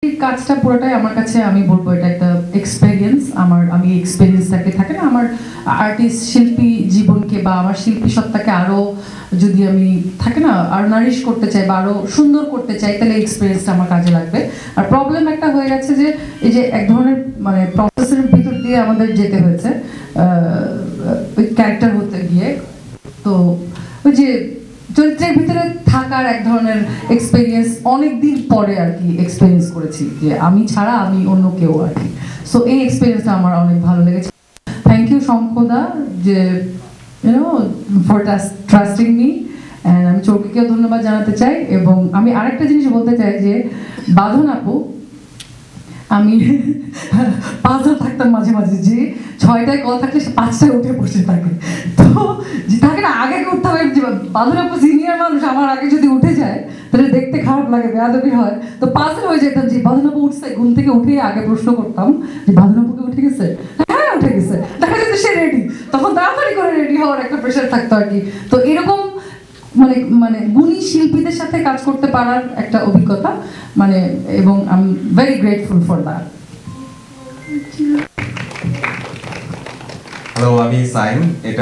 কাজটা পুরোটাই আমার কাছে আমি বলবো এটা একটা এক্সপেরিয়েন্স। আমি এক্সপেরিয়েন্সটাকে থাকে না আমার আর্টিস্ট শিল্পী জীবনকে বা আমার শিল্পী সত্তাকে আরো যদি আমি থাকে না আরো নারিশ করতে চাই বা আরো সুন্দর করতে চাই তাহলে এক্সপেরিয়েন্সটা আমার কাজে লাগবে। আর প্রবলেম একটা হয়ে গেছে যে এই যে এক ধরনের মানে প্রসেসের ভিতর দিয়ে আমাদের যেতে হয়েছে ওই ক্যারেক্টার হতে গিয়ে, তো ওই যে চরিত্রের ভিতরে থাকার এক ধরনের এক্সপেরিয়েন্স অনেকদিন পরে আর কি এক্সপেরিয়েন্স করেছি যে আমি ছাড়া আমি অন্য কেউ আর কি। সো এই এক্সপেরিয়েন্সটা আমার অনেক ভালো লেগেছে। থ্যাংক ইউ শঙ্কদা যে ফর ট্রাস্টিং মি, অ্যান্ড আমি চৌকিকেও ধন্যবাদ জানাতে চাই। এবং আমি আরেকটা জিনিস বলতে চাই যে বাঁধন আপু, আমি পাঁচটা থাকতাম মাঝে মাঝে যে 6টায় কল থাকলে সে 5টায় উঠে বসে থাকে, তো থাকে না আগে উঠতে হবে। বাঁধন আপু সিনিয়র মানুষ, আমার আগে যদি উঠে যায় তাহলে দেখতে খারাপ লাগে, বেয়াদবি হয়। তো পাজল হয়ে যেতাম যে বাঁধন আপু উঠছে, ঘুম থেকে উঠে আগে প্রশ্ন করতাম যে বাঁধন আপুকে উঠে গেছে, হ্যাঁ উঠে গেছে, দেখা যাচ্ছে সে রেডি, তখন তাড়াতাড়ি করে রেডি হওয়ার একটা প্রেশার থাকতো আর কি। তো এরকম মানে মানে গুণী শিল্পীদের সাথে কাজ করতে পারার একটা অভিজ্ঞতা মানে, এবং I am very grateful for that. Hello, আমি সাইম। এটা